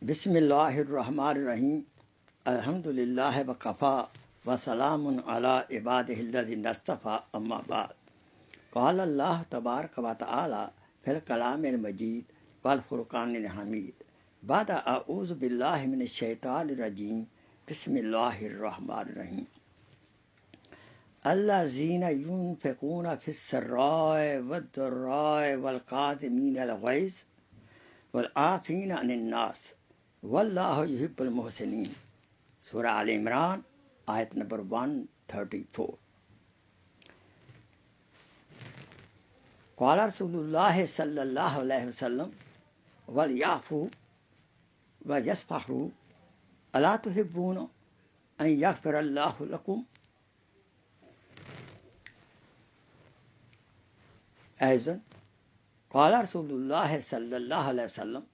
بسم اللہ الرحمن الرحیم الحمد للہ وکفا وسلام علی عبادہ الذین اصطفیٰ اما بعد قال اللہ تبارک و تعالی فی الکلام المجید والفرقان الحمید بعد اعوذ باللہ من الشیطان الرجیم بسم اللہ الرحمن الرحیم الذین ينفقون فی السراء والضراء والکاظمین الغیظ والعافین عن الناس واللہ یحب المحسنین۔ سورہ آل عمران آیت نمبر 134۔ قال رسول اللہ صلی اللہ علیہ وسلم ولیعفوا ویصفحوا الا تحبون ان یغفر اللہ لکم۔ ایضا قال رسول اللہ صلی اللہ علیہ وسلم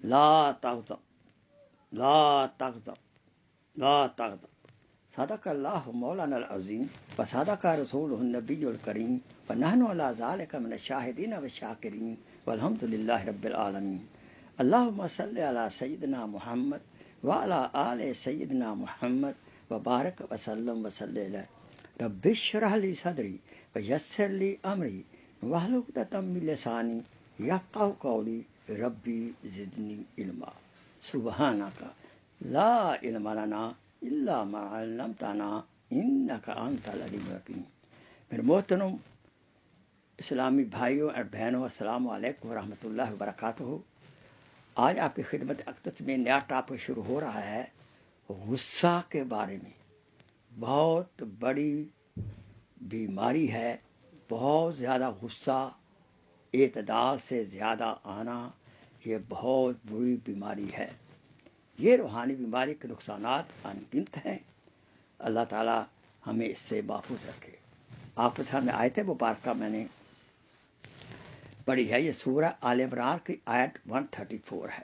لا تغضب لا تغضب لا تغضب صدق اللہ مولانا العظیم وصدق رسولہ النبی الکریم ونحن علی ذلک من الشاہدین والشاکرین والحمد للہ رب العالمین۔ اللہم صلی علی سیدنا محمد وعلی آل سیدنا محمد وبارک وسلم وصلی علیہ۔ رب اشرح لی صدری ویسر لی امری واحلل عقدۃ من لسانی یفقہوا قولی ربی زدنی علما سبحانک لا علم لنا الا ما علمتنا انک انت العلیم الحکیم۔ میرے محترم اسلامی بھائیوں اور بہنوں، السلام علیکم ورحمۃ اللہ وبرکاتہ۔ آج آپ کی خدمت اقدس میں نیا ٹاپک شروع ہو رہا ہے غصہ کے بارے میں۔ بہت بڑی بیماری ہے، بہت زیادہ غصہ، اعتدال سے زیادہ آنا، یہ بہت بری بیماری ہے۔ یہ روحانی بیماری کے نقصانات انگنت ہیں۔ اللہ تعالی ہمیں اس سے محفوظ رکھے۔ آپ کے سامنے آیت مبارکہ میں نے پڑھی ہے، یہ سورہ آل عمران کی آیت 134 ہے،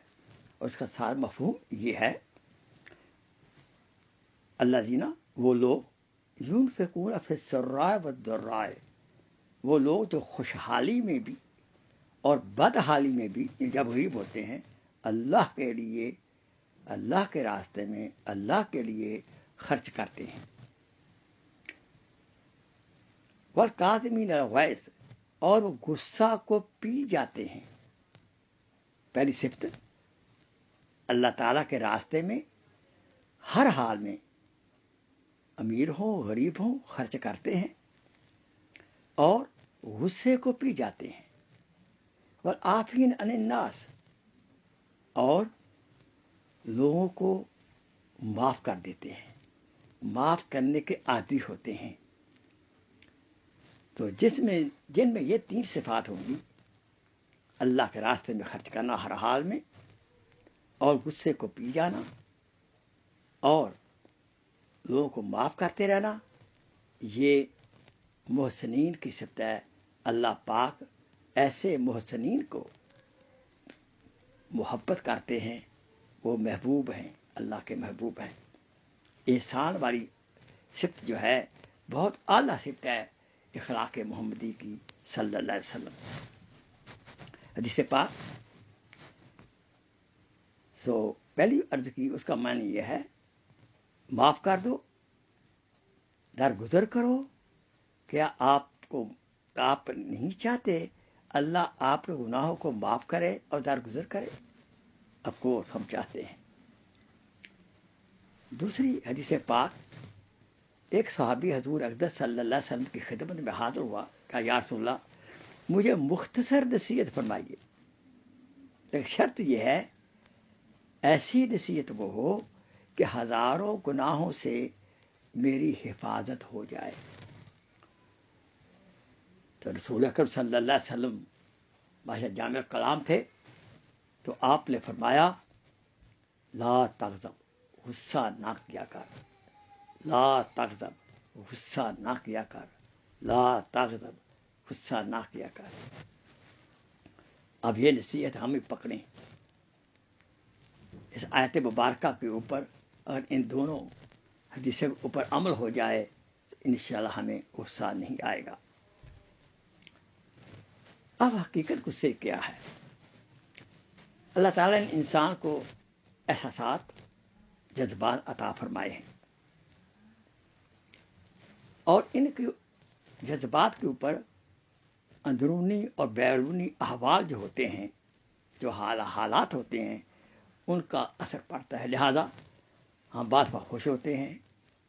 اور اس کا سارا مفہوم یہ ہے، الذین، وہ لوگ، ينفقون فی السراء والضراء، وہ لوگ جو خوشحالی میں بھی اور بدحالی میں بھی، جب غریب ہوتے ہیں، اللہ کے لیے، اللہ کے راستے میں، اللہ کے لیے خرچ کرتے ہیں۔ والکاظمین الغیظ، اور وہ غصہ کو پی جاتے ہیں۔ پہلی صفت، اللہ تعالیٰ کے راستے میں ہر حال میں، امیر ہوں غریب ہوں، خرچ کرتے ہیں اور غصے کو پی جاتے ہیں۔ والعافین عن الناس، اور لوگوں کو معاف کر دیتے ہیں، معاف کرنے کے عادی ہوتے ہیں۔ تو جن میں یہ تین صفات ہوں گی، اللہ کے راستے میں خرچ کرنا ہر حال میں، اور غصے کو پی جانا، اور لوگوں کو معاف کرتے رہنا، یہ محسنین کی صفت ہے۔ اللہ پاک ایسے محسنین کو محبت کرتے ہیں، وہ محبوب ہیں، اللہ کے محبوب ہیں۔ احسان والی صفت جو ہے بہت اعلیٰ صفت ہے اخلاق محمدی کی صلی اللہ علیہ وسلم۔ حدیث پاک پہلی عرض کی، اس کا معنی یہ ہے، معاف کر دو، درگزر کرو۔ کیا آپ نہیں چاہتے اللہ آپ کے گناہوں کو معاف کرے اور درگزر کرے؟ آف کورس ہم چاہتے ہیں۔ دوسری حدیث پاک، ایک صحابی حضور اقدس صلی اللہ علیہ وسلم کی خدمت میں حاضر ہوا، کہا یا رسول اللہ، مجھے مختصر نصیحت فرمائیے، ایک شرط یہ ہے، ایسی نصیحت وہ ہو کہ ہزاروں گناہوں سے میری حفاظت ہو جائے۔ تو رسول اکرم صلی اللہ علیہ وسلم بادشاہ جامع کلام تھے، تو آپ نے فرمایا لا تغضب، غصہ نہ کیا کر، لا تغضب، غصہ نہ کیا کر، لا تغضب، غصہ نہ کیا کر۔ اب یہ نصیحت ہمیں پکڑیں، اس آیت مبارکہ کے اوپر، اگر ان دونوں حدیث کے اوپر عمل ہو جائے تو انشاءاللہ ہمیں غصہ نہیں آئے گا۔ اب حقیقت غصے کیا ہے؟ اللہ تعالیٰ نے انسان کو احساسات، جذبات عطا فرمائے ہیں، اور ان کے جذبات کے اوپر اندرونی اور بیرونی احوال جو ہوتے ہیں، جو حالات ہوتے ہیں، ان کا اثر پڑتا ہے۔ لہذا ہم بعض وقت خوش ہوتے ہیں،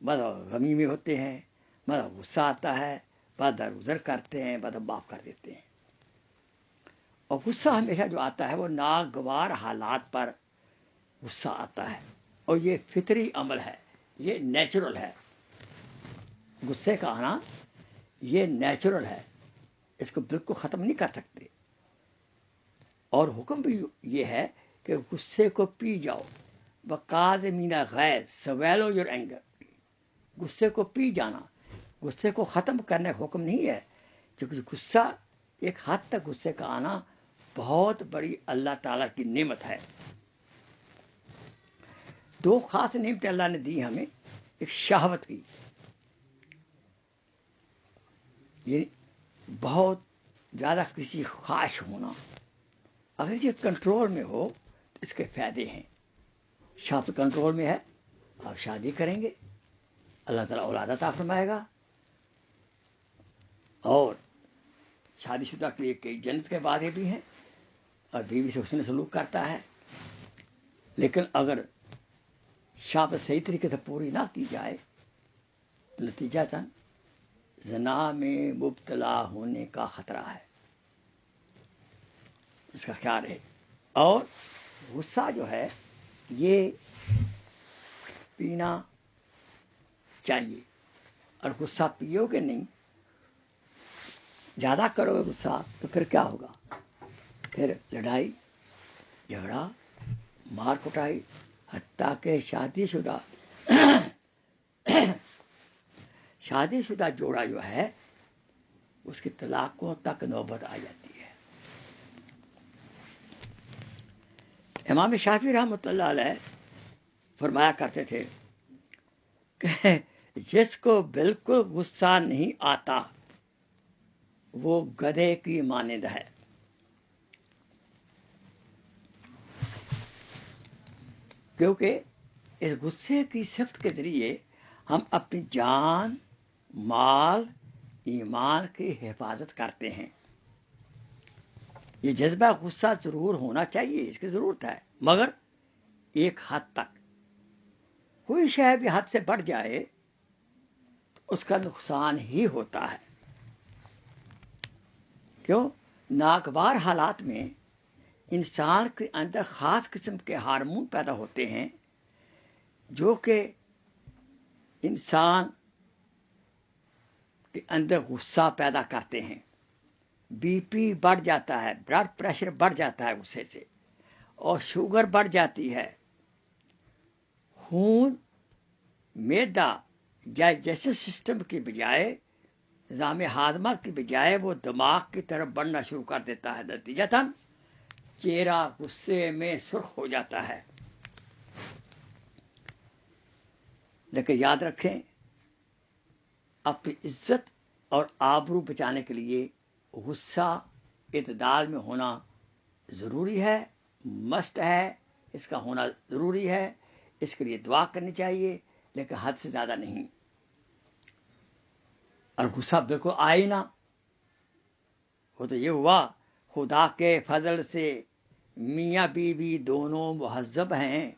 بعض وقت غمی میں ہوتے ہیں، بعض وقت غصہ آتا ہے، بعض درگزر کرتے ہیں، بعض معاف کر دیتے ہیں۔ اور غصہ ہمیشہ جو آتا ہے وہ ناگوار حالات پر غصہ آتا ہے، اور یہ فطری عمل ہے، یہ نیچرل ہے۔ غصے کا آنا یہ نیچرل ہے، اس کو بالکل ختم نہیں کر سکتے۔ اور حکم بھی یہ ہے کہ غصے کو پی جاؤ، وَقَاظِمِینَ الْغَیظَ سویلو یور اینگر، غصے کو پی جانا، غصے کو ختم کرنے کا حکم نہیں ہے، کیونکہ غصہ ایک حد تک غصے کا آنا بہت بڑی اللہ تعالیٰ کی نعمت ہے۔ دو خاص نعمتیں اللہ نے دی ہمیں، ایک شہوت کی، یہ بہت زیادہ کسی خواہش ہونا، اگر یہ کنٹرول میں ہو تو اس کے فائدے ہیں۔ شہوت کنٹرول میں ہے، آپ شادی کریں گے، اللہ تعالیٰ اولاد عطا فرمائے گا، اور شادی شدہ کے لیے کئی جنت کے وعدے بھی ہیں، اور بیوی سے حسن سلوک کرتا ہے۔ لیکن اگر شہوت صحیح طریقے سے پوری نہ کی جائے تو نتیجہ زنا میں مبتلا ہونے کا خطرہ ہے، اس کا خیال ہے۔ اور غصہ جو ہے یہ پینا چاہیے، اور غصہ پیو گے نہیں، زیادہ کرو گے غصہ تو پھر کیا ہوگا؟ پھر لڑائی جھگڑا، مار کٹائی، حتیٰ کہ شادی شدہ جوڑا جو ہے اس کی طلاقوں تک نوبت آ جاتی ہے۔ امام شافعی رحمۃ اللہ علیہ فرمایا کرتے تھے کہ جس کو بالکل غصہ نہیں آتا وہ گدھے کی مانند ہے۔ کیونکہ اس غصے کی صفت کے ذریعے ہم اپنی جان، مال، ایمان کی حفاظت کرتے ہیں۔ یہ جذبہ غصہ ضرور ہونا چاہیے، اس کی ضرورت ہے، مگر ایک حد تک۔ کوئی شے بھی حد سے بڑھ جائے تو اس کا نقصان ہی ہوتا ہے۔ کیوں؟ ناگوار حالات میں انسان کے اندر خاص قسم کے ہارمون پیدا ہوتے ہیں جو کہ انسان کے اندر غصہ پیدا کرتے ہیں۔ بی پی بڑھ جاتا ہے، بلڈ پریشر بڑھ جاتا ہے غصے سے، اور شوگر بڑھ جاتی ہے۔ خون، معدہ، ڈائجسٹو سسٹم کی بجائے، نظام ہاضمہ کی بجائے وہ دماغ کی طرف بڑھنا شروع کر دیتا ہے۔ نتیجتاً چہرہ غصے میں سرخ ہو جاتا ہے۔ لیکن یاد رکھیں، اپنی عزت اور آبرو بچانے کے لیے غصہ اعتدال میں ہونا ضروری ہے، مست ہے، اس کا ہونا ضروری ہے۔ اس کے لیے دعا کرنی چاہیے، لیکن حد سے زیادہ نہیں۔ اور غصہ بالکل آئے نہ وہ تو یہ ہوا خدا کے فضل سے میاں بیوی دونوں مہذب ہیں۔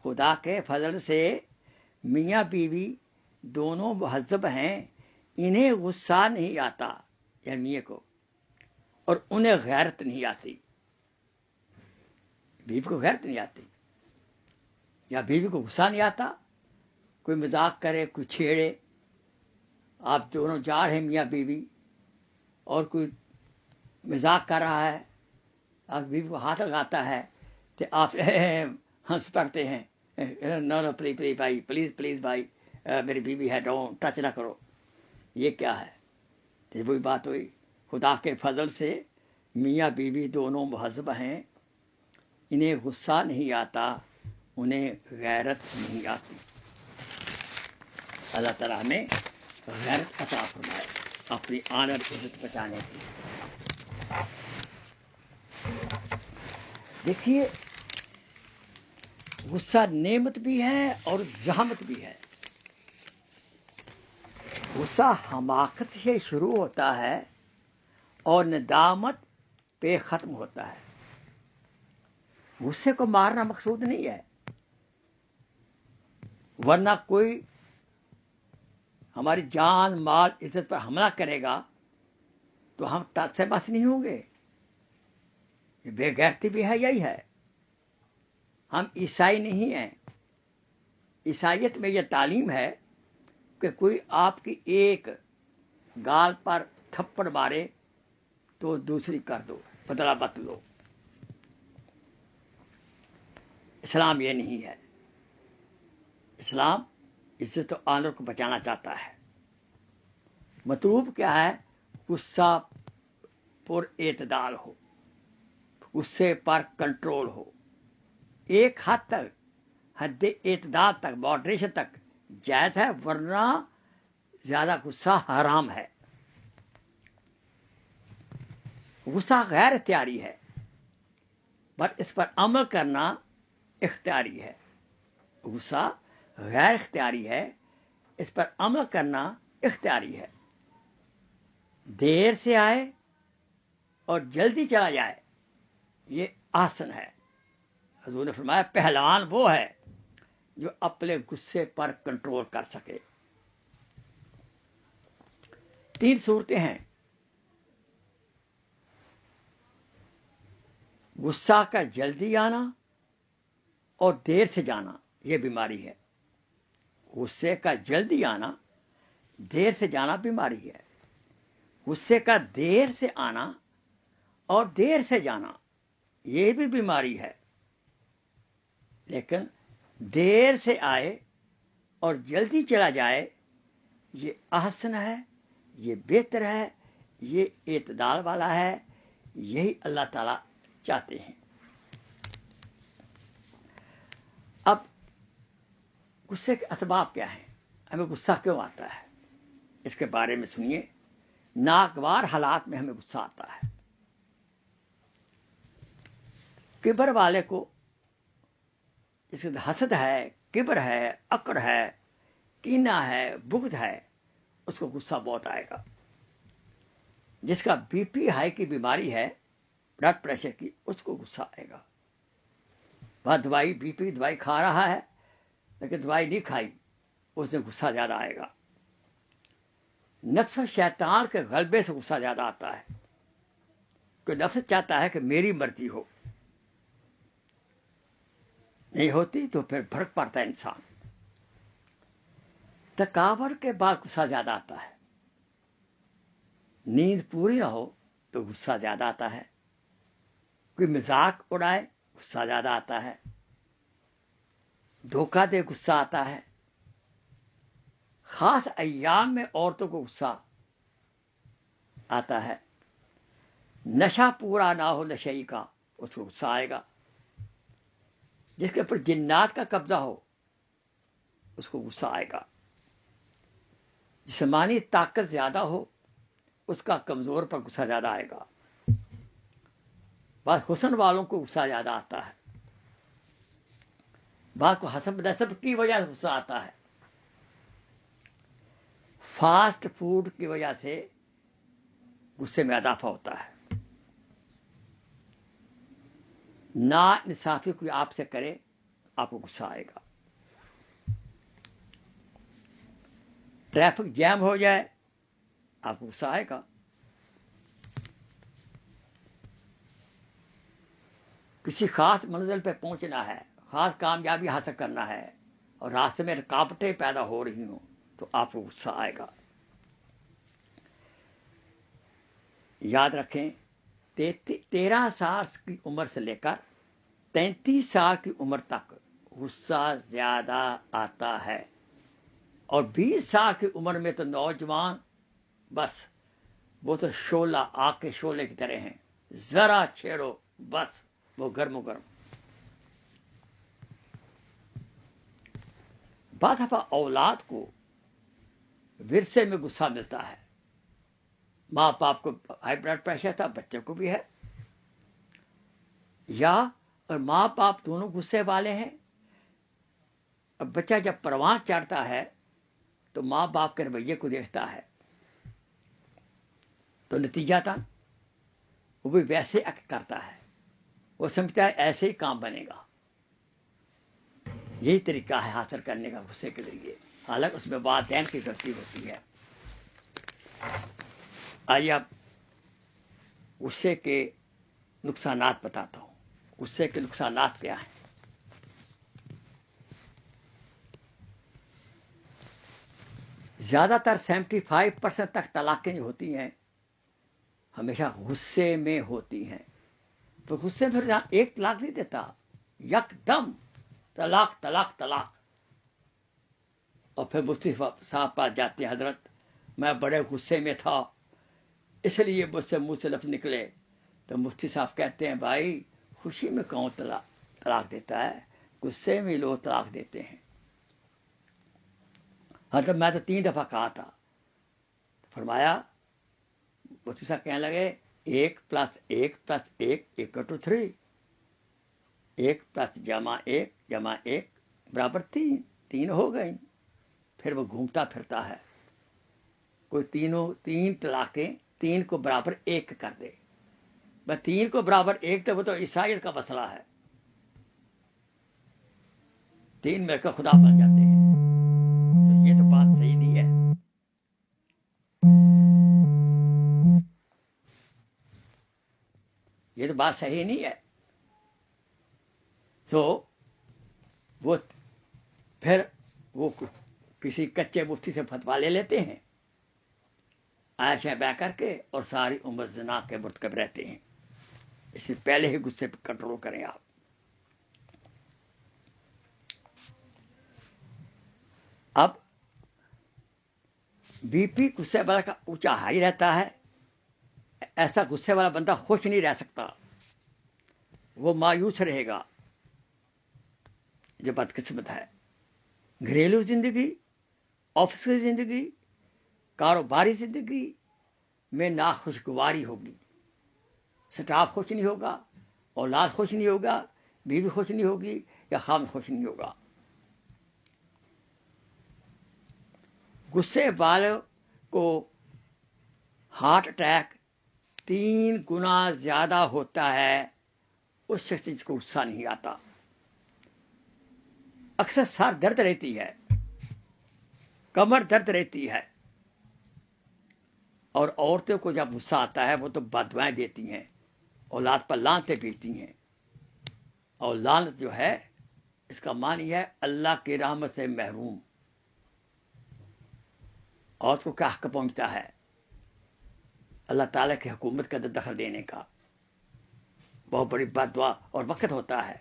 خدا کے فضل سے میاں بیوی دونوں مہذب ہیں، انہیں غصہ نہیں آتا، یعنی میاں کو، اور انہیں غیرت نہیں آتی۔ بیوی کو غیرت نہیں آتی، یا بیوی کو غصہ نہیں آتا، کوئی مذاق کرے، کوئی چھیڑے، آپ دونوں جا رہے ہیں میاں بیوی، اور کوئی مذاق کر رہا ہے، آپ بیوی کو ہاتھ لگاتا ہے تو آپ ہنس پڑتے ہیں، نو پلیز بھائی، پلیز بھائی، میری بیوی ہے، ڈونٹ ٹچ نہ کرو۔ یہ کیا ہے؟ تو وہی بات ہوئی، خدا کے فضل سے میاں بیوی دونوں مہذب ہیں، انہیں غصہ نہیں آتا، انہیں غیرت نہیں آتی۔ اللہ تعالیٰ ہمیں غیرت عطا فرمائے اپنی آنر عزت بچانے کی۔ دیکھیے غصہ نعمت بھی ہے اور زحمت بھی ہے. غصہ حماقت سے شروع ہوتا ہے اور ندامت پہ ختم ہوتا ہے. غصے کو مارنا مقصود نہیں ہے، ورنہ کوئی ہماری جان مال عزت پر حملہ کرے گا تو ہم ٹس سے بس نہیں ہوں گے. یہ بے غیرتی بھی ہے، یہی ہے. ہم عیسائی نہیں ہیں. عیسائیت میں یہ تعلیم ہے کہ کوئی آپ کی ایک گال پر تھپڑ مارے تو دوسری کر دو، بدلہ مت لو. اسلام یہ نہیں ہے. اسلام عزت و آنر کو بچانا چاہتا ہے. مطلوب کیا ہے؟ غصہ پر اعتدال ہو، غصے پر کنٹرول ہو. ایک حد تک، حد اعتدال تک، ماڈریشن تک جائز ہے، ورنہ زیادہ غصہ حرام ہے. غصہ غیر اختیاری ہے، پر اس پر عمل کرنا اختیاری ہے. غصہ غیر اختیاری ہے، اس پر عمل کرنا اختیاری ہے. دیر سے آئے اور جلدی چلا جائے یہ آسن ہے. حضور نے فرمایا پہلوان وہ ہے جو اپنے غصے پر کنٹرول کر سکے. 3 صورتیں ہیں. غصہ کا جلدی آنا اور دیر سے جانا، یہ بیماری ہے. غصے کا جلدی آنا، دیر سے جانا بیماری ہے. غصے کا دیر سے آنا اور دیر سے جانا یہ بھی بیماری ہے. لیکن دیر سے آئے اور جلدی چلا جائے یہ احسن ہے، یہ بہتر ہے، یہ اعتدال والا ہے. یہی اللہ تعالیٰ چاہتے ہیں. اب غصے کے اسباب کیا ہیں؟ ہمیں غصہ کیوں آتا ہے؟ اس کے بارے میں سنیے. ناگوار حالات میں ہمیں غصہ آتا ہے. کبر والے کو، جس کے حسد ہے، کبر ہے، اکڑ ہے، کینہ ہے، بغض ہے، اس کو غصہ بہت آئے گا. جس کا بی پی ہائی کی بیماری ہے، بلڈ پریشر کی، اس کو غصہ آئے گا. بس دوائی، بی پی دوائی کھا رہا ہے لیکن دوائی نہیں کھائی، اس سے غصہ زیادہ آئے گا. نفس و شیطان کے غلبے سے غصہ زیادہ آتا ہے. کہ نفس چاہتا ہے کہ میری مرضی ہو، نہیں ہوتی تو پھر بھڑک پڑتا ہے انسان. تکابر کے بعد غصہ زیادہ آتا ہے. نیند پوری نہ ہو تو غصہ زیادہ آتا ہے. کوئی مذاق اڑائے غصہ زیادہ آتا ہے. دھوکہ دے غصہ آتا ہے. خاص ایام میں عورتوں کو غصہ آتا ہے. نشہ پورا نہ ہو نشئی کا، اس کو غصہ آئے گا. جس کے اوپر جنات کا قبضہ ہو اس کو غصہ آئے گا. جسمانی طاقت زیادہ ہو اس کا کمزور پر غصہ زیادہ آئے گا. بعض حسن والوں کو غصہ زیادہ آتا ہے. بعض کو حسب نسب کی وجہ سے غصہ آتا ہے. فاسٹ فوڈ کی وجہ سے غصے میں اضافہ ہوتا ہے. نا انصافی کوئی آپ سے کرے آپ کو غصہ آئے گا. ٹریفک جیم ہو جائے آپ کو غصہ آئے گا. کسی خاص منزل پہ پہنچنا ہے، خاص کامیابی حاصل کرنا ہے اور راستے میں رکاوٹیں پیدا ہو رہی ہوں تو آپ کو غصہ آئے گا. یاد رکھیں 13 سال کی عمر سے لے کر 33 سال کی عمر تک غصہ زیادہ آتا ہے. اور 20 سال کی عمر میں تو نوجوان بس وہ تو شعلہ، آگ کے شعلے کی طرح ہیں. ذرا چھیڑو بس وہ گرم و گرم. بعض دفعہ اولاد کو ورثے میں غصہ ملتا ہے. ماں باپ کو ہائی بلڈ پریشر تھا، بچے کو بھی ہے. یا اور ماں باپ دونوں غصے والے ہیں. اب بچہ جب پروان چڑھتا ہے تو ماں باپ کے رویے کو دیکھتا ہے تو نتیجہ تھا وہ بھی ویسے ایکٹ کرتا ہے. وہ سمجھتا ہے ایسے ہی کام بنے گا. یہی طریقہ ہے حاصل کرنے کا غصے کے ذریعے، حالانکہ اس میں والدین کی غلطی ہوتی ہے. آئیے اب غصے کے نقصانات بتاتا ہوں. غصے کے نقصانات کیا ہیں؟ زیادہ تر 75% تک طلاقیں جو ہوتی ہیں ہمیشہ غصے میں ہوتی ہیں. تو غصے میں پھر ایک طلاق نہیں دیتا، یک دم طلاق طلاق طلاق. اور پھر مفتی صاحب پاس جاتے ہیں، حضرت میں بڑے غصے میں تھا اس لیے مجھ سے منہ سے لفظ نکلے. تو مفتی صاحب کہتے ہیں بھائی خوشی میں کون طلاق دیتا ہے، غصے میں لوگ طلاق دیتے ہیں. حضرت میں تو 3 دفعہ کہا تھا. فرمایا مفتی صاحب کہنے لگے 1+1+1=3. 1+1=1 3 ہو گئی. پھر وہ گھومتا پھرتا ہے، کوئی 3 طلاقیں 3 کو برابر 1 کر دے. بس 3 کو برابر 1 تو وہ تو عیسائیت کا مسئلہ ہے. 3 مل کر خدا بن جاتے ہیں. تو یہ تو بات صحیح نہیں ہے. یہ تو بات صحیح نہیں ہے. تو وہ پھر وہ کسی کچے مفتی سے فتوا لے لیتے ہیں عائشہ بہ کر کے، اور ساری عمر زنا کے مرتکب رہتے ہیں. اس سے پہلے ہی غصے پہ کنٹرول کریں آپ. اب بی پی غصے والا کا اونچا ہائی رہتا ہے. ایسا غصے والا بندہ خوش نہیں رہ سکتا، وہ مایوس رہے گا. جو بدقسمت ہے. گھریلو زندگی، آفس کی زندگی، کاروباری زندگی میں ناخوشگواری ہوگی. سٹاف خوش نہیں ہوگا، اولاد خوش نہیں ہوگا، بیوی خوش نہیں ہوگی، یا خاوند خوش نہیں ہوگا. غصے والے کو ہارٹ اٹیک 3 گنا زیادہ ہوتا ہے اس شخص جس کو غصہ نہیں آتا. اکثر سر درد رہتی ہے، کمر درد رہتی ہے. اور عورتوں کو جب غصہ آتا ہے وہ تو بددعائیں دیتی ہیں، اولاد پر لعنتیں بھیجتی ہیں. اور لعنت جو ہے اس کا معنی ہے اللہ کی رحمت سے محروم. عورت کو کیا حق پہنچتا ہے اللہ تعالیٰ کی حکومت کے اندر دخل دینے کا؟ بہت بڑی بد دعا. اور وقت ہوتا ہے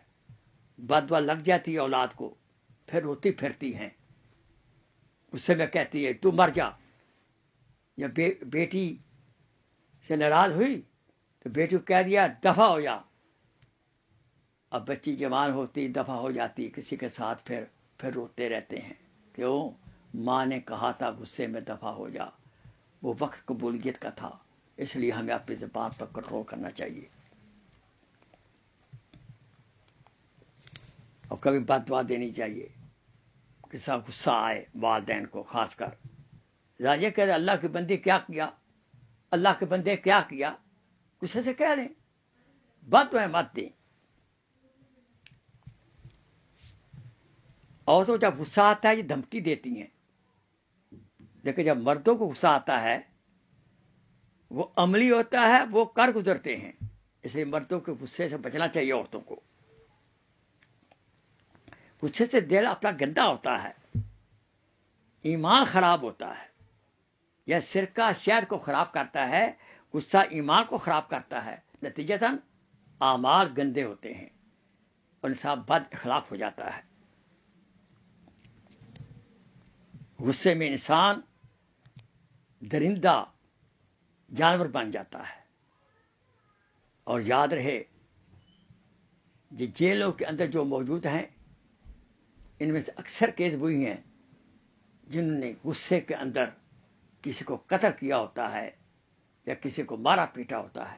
بد دعا لگ جاتی ہے اولاد کو، پھر روتی پھرتی ہیں، غصے میں کہتی ہے تو مر جا. یا بیٹی سے ناراض ہوئی تو بیٹی کو کہہ دیا دفع ہو جا. اب بچی جوان ہوتی دفع ہو جاتی کسی کے ساتھ، پھر روتے رہتے ہیں. کیوں؟ ماں نے کہا تھا غصے میں دفع ہو جا. وہ وقت قبولیت کا تھا، اس لیے ہمیں اپنی زبان پر کنٹرول کرنا چاہیے. اور کبھی بد دعا دینی چاہیے کہ سب غصہ آئے والدین کو خاص کر. یہ کہہ رہے اللہ کے بندے کیا کیا، اللہ کے بندے کیا کیا، غصے سے کہہ لیں، بد دعائیں مت دیں. اور تو جب غصہ آتا ہے یہ دھمکی دیتی ہیں. لیکن جب مردوں کو غصہ آتا ہے وہ عملی ہوتا ہے، وہ کر گزرتے ہیں. اس لیے مردوں کے غصے سے بچنا چاہیے عورتوں کو. غصے سے دل اپنا گندا ہوتا ہے، ایمان خراب ہوتا ہے. یہ سرکہ شہد کو خراب کرتا ہے، غصہ ایمان کو خراب کرتا ہے. نتیجتاً اعمال گندے ہوتے ہیں اور انسان بد اخلاق ہو جاتا ہے. غصے میں انسان درندہ جانور بن جاتا ہے. اور یاد رہے جیلوں کے اندر جو موجود ہیں ان میں سے اکثر کیس وہی ہیں جنہوں نے غصے کے اندر کسی کو قتل کیا ہوتا ہے یا کسی کو مارا پیٹا ہوتا ہے،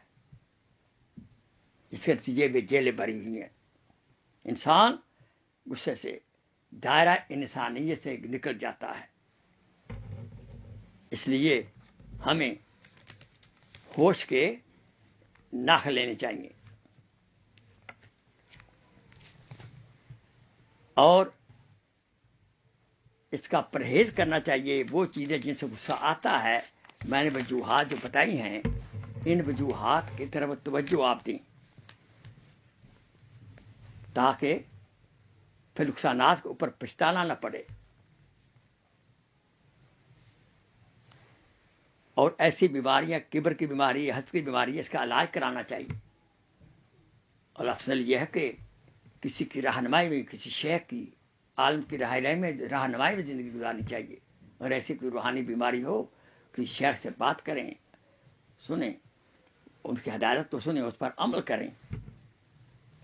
جس کے نتیجے میں جیلیں بھری ہوئی ہیں. انسان غصے سے دائرہ انسانیت سے نکل جاتا ہے. اس لیے ہمیں ہوش کے ناخ لینے چاہیے اور اس کا پرہیز کرنا چاہیے. وہ چیزیں جن سے غصہ آتا ہے، میں نے وجوہات جو بتائی ہیں، ان وجوہات کی طرف توجہ آپ دیں تاکہ پھر نقصانات کے اوپر پچھتانا نہ پڑے. اور ایسی بیماریاں، کبر کی بیماری، حسد کی بیماری، اس کا علاج کرانا چاہیے. اور افضل یہ ہے کہ کسی کی رہنمائی میں، کسی شیخ کی، عالم کی رہنمائی میں زندگی گزارنی چاہیے. اور ایسی کوئی روحانی بیماری ہو، کسی شیخ سے بات کریں، سنیں، ان کی ہدایت تو سنیں، اس پر عمل کریں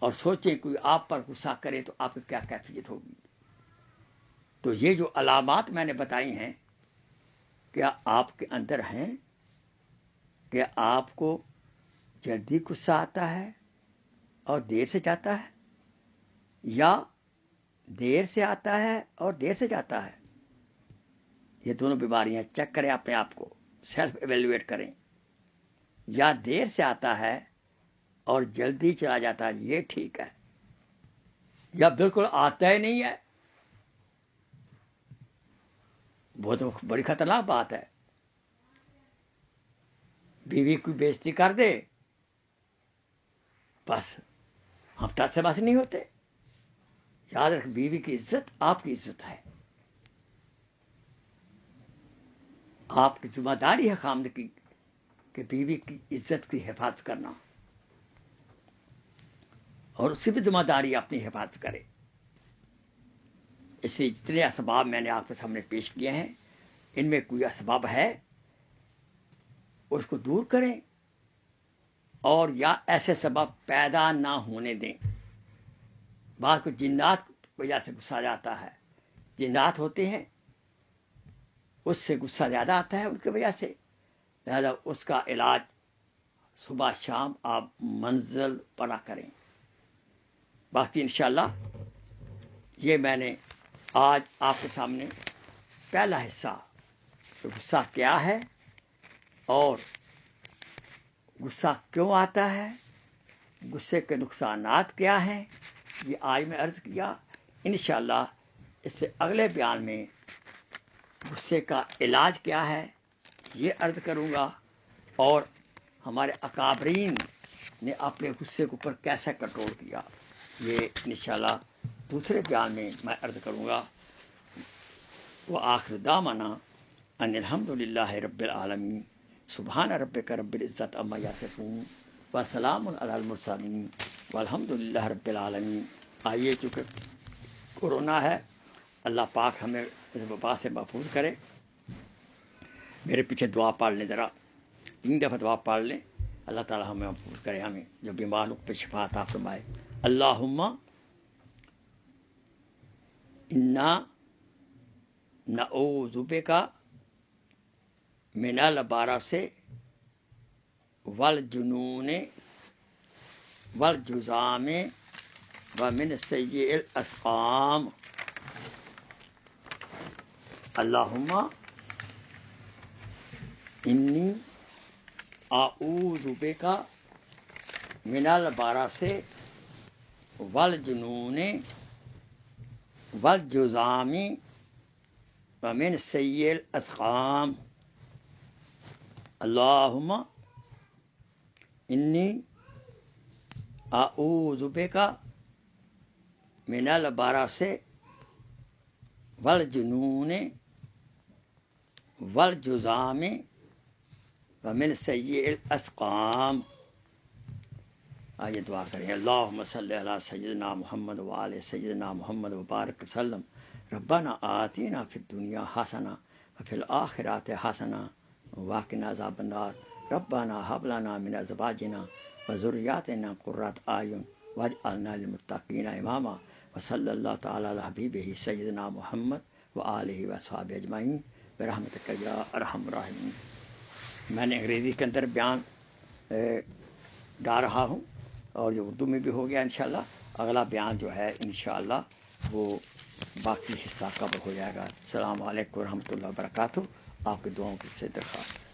اور سوچیں کوئی آپ پر غصہ کرے تو آپ کی کیا کیفیت ہوگی. تو یہ جو علامات میں نے بتائی ہیں، کیا آپ کے اندر ہیں کہ آپ کو جلدی غصہ آتا ہے اور دیر سے جاتا ہے، یا دیر سے آتا ہے اور دیر سے جاتا ہے؟ یہ دونوں بیماریاں چیک کریں اپنے آپ کو، سیلف ایویلویٹ کریں. یا دیر سے آتا ہے اور جلدی چلا جاتا ہے، یہ ٹھیک ہے، یا بالکل آتا ہی نہیں ہے. بہت بڑی خطرناک بات ہے. بیوی کی بےزتی کر دے، بس ہم ٹچ سے بس نہیں ہوتے. یاد رکھ، بیوی کی عزت آپ کی عزت ہے. آپ کی ذمہ داری ہے خامد کی کہ بیوی کی عزت کی حفاظت کرنا، اور اس کی بھی ذمہ داری اپنی حفاظت کرے. اس لیے جتنے اسباب میں نے آپ کے سامنے پیش کیے ہیں، ان میں کوئی اسباب ہے اس کو دور کریں، اور یا ایسے سبب پیدا نہ ہونے دیں. بعض کو جنات کی وجہ سے غصہ جاتا ہے، جنات ہوتے ہیں، اس سے غصہ زیادہ آتا ہے ان کی وجہ سے. لہذا اس کا علاج صبح شام آپ منزل پڑا کریں. باقی انشاءاللہ یہ میں نے آج آپ کے سامنے پہلا حصہ، غصہ کیا ہے اور غصہ کیوں آتا ہے، غصے کے نقصانات کیا ہیں، یہ آج میں عرض کیا. انشاءاللہ اس سے اگلے بیان میں غصے کا علاج کیا ہے یہ عرض کروں گا، اور ہمارے اکابرین نے اپنے غصے کے اوپر کیسے کنٹرول کیا، یہ انشاءاللہ دوسرے بیان میں عرض کروں گا. وآخر دعوانا ان الحمدللہ رب العالمین. سبحان ربک رب العزت عما یصفون وسلام علی المرسلین والحمدللہ رب العالمین. آئیے، چونکہ کورونا ہے، اللہ پاک ہمیں اس وبا سے محفوظ کرے. میرے پیچھے دعا پڑھ لیں، ذرا 3 دفعہ دعا پڑھ لیں. اللہ تعالی ہمیں محفوظ کرے، ہمیں جو بیماروں پہ شفا عطا فرمائے. اللہم انا نعوذ بک من البرص والجنون والجذام ومن سیء الاسقام. اللہم انی اعوذ بک من البرص والجنون والجذام ومن سیء الاسقام. اللہم انی اعوذ بک من البرص والجنون والجذام ومن سیء الاسقام. آئیے دعا کریں. اللہم صلی علی سیدنا محمد وعلی سیدنا محمد وبارک وسلم. ربنا آتینا فی الدنیا حسنہ وفی الآخرۃ حسنہ وقنا عذاب النار. ربنا هب لنا من ازواجنا وذریاتنا قرۃ اعین واجعلنا للمتقین اماما. وصلی اللہ تعالی علی حبیبہ سیدنا محمد وآلہ وصحبہ اجمعین برحمتک یا ارحم الراحمین. میں نے انگریزی کے اندر بیان ڈال رہا ہوں، اور یہ اردو میں بھی ہو گیا انشاءاللہ. اگلا بیان جو ہے انشاءاللہ وہ باقی حصہ کور ہو جائے گا۔ السلام علیکم ورحمۃ اللہ وبرکاتہ۔ آپ کی دعاؤں سے درخواست۔